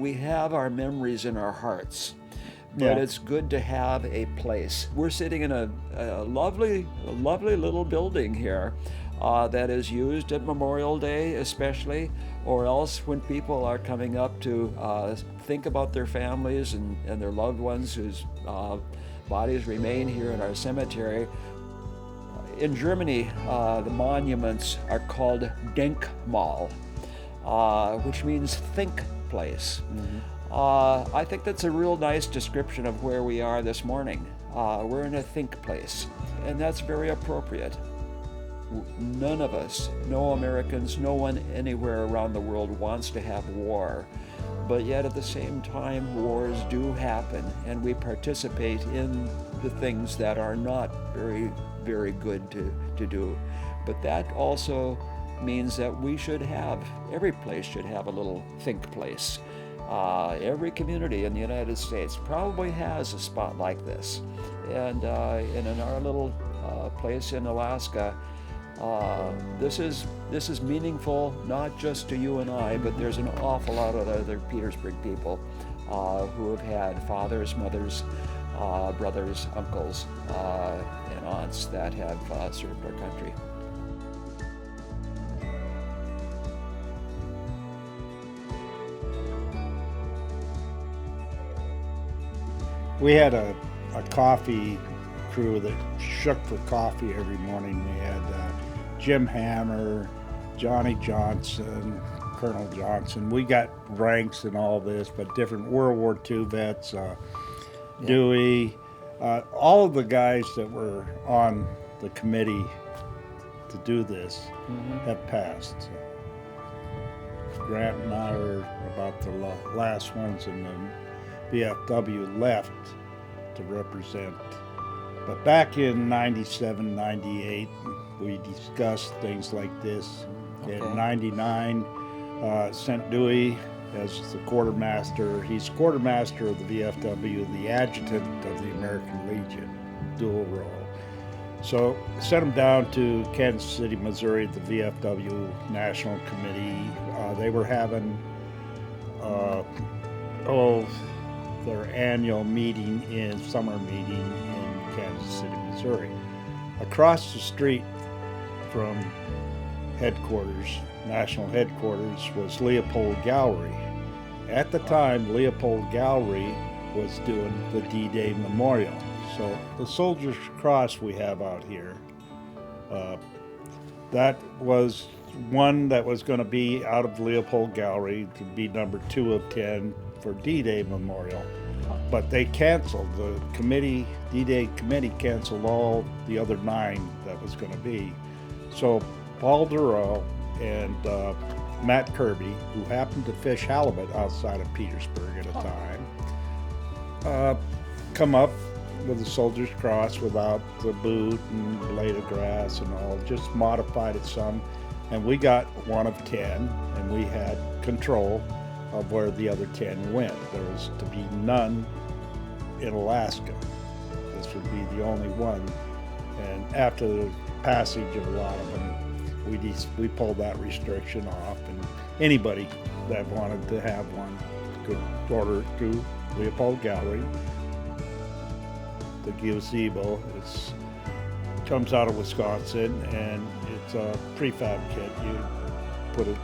we have our memories in our hearts, but Yeah. it's good to have a place. We're sitting in a lovely little building here that is used at Memorial Day especially, or else when people are coming up to think about their families and their loved ones whose bodies remain here in our cemetery. In Germany, the monuments are called Denkmal, which means think place. I think that's a real nice description of where we are this morning. We're in a think place, and that's very appropriate. None of us, no Americans, no one anywhere around the world wants to have war. But yet at the same time, wars do happen, and we participate in the things that are not very, very good to do. But that also means that every place should have a little think place. Every community in the United States probably has a spot like this. And in our little place in Alaska, this is meaningful not just to you and I, but there's an awful lot of other Petersburg people who have had fathers, mothers, brothers, uncles, and aunts that have served our country. We had a coffee crew that shook for coffee every morning. We had Jim Hammer, Johnny Johnson, Colonel Johnson. We got ranks and all this, but different World War II vets, Dewey, all of the guys that were on the committee to do this have passed. Grant and I are about the last ones, and then VFW left to represent. But back in 97, 98, we discussed things like this. Okay. In 99, sent Dewey as the quartermaster. He's quartermaster of the VFW, the adjutant of the American Legion, dual role. So sent him down to Kansas City, Missouri, at the VFW National Committee. They were having their annual summer meeting in Kansas City, Missouri. Across the street from headquarters, national headquarters, was Leopold Gallery. At the time, Leopold Gallery was doing the D-Day Memorial. So the Soldier's Cross we have out here, that was one that was going to be out of Leopold Gallery to be number 2 of 10 for D-Day Memorial. But they canceled, the committee, D-Day committee canceled all the other 9 that was going to be. So Paul Durrell and Matt Kirby, who happened to fish halibut outside of Petersburg at a time, come up with the Soldier's Cross without the boot and blade of grass and all, just modified it some. And we got 1 of 10, and we had control of where the other 10 went. There was to be none in Alaska. This would be the only one. And after the passage of a lot of them, we pulled that restriction off, and anybody that wanted to have one could order it through Leopold Gallery. The gazebo comes out of Wisconsin, and it's a prefab kit. You put it,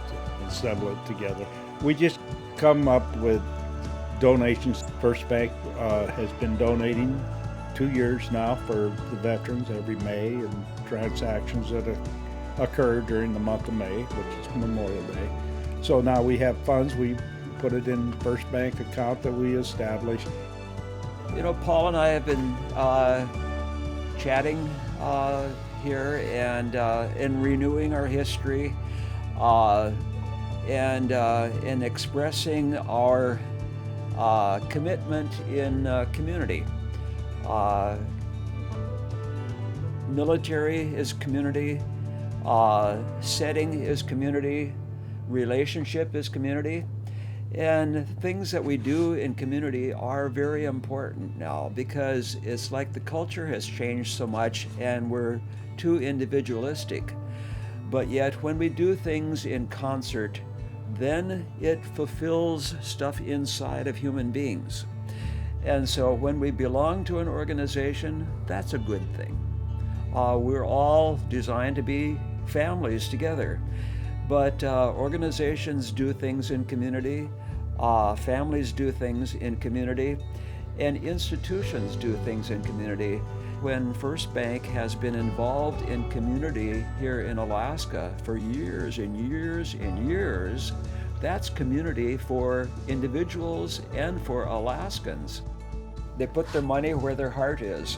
assemble it together. We just come up with donations. First Bank has been donating 2 years now for the veterans every May, and transactions that occur during the month of May, which is Memorial Day. So now we have funds. We put it in First Bank account that we established. You know, Paul and I have been chatting here and renewing our history and expressing our commitment in community. Military is community, setting is community, relationship is community. And things that we do in community are very important now, because it's like the culture has changed so much and we're too individualistic. But yet when we do things in concert, then it fulfills stuff inside of human beings. And so when we belong to an organization, that's a good thing. We're all designed to be families together. But organizations do things in community, families do things in community, and institutions do things in community. When First Bank has been involved in community here in Alaska for years and years and years, that's community for individuals and for Alaskans. They put their money where their heart is.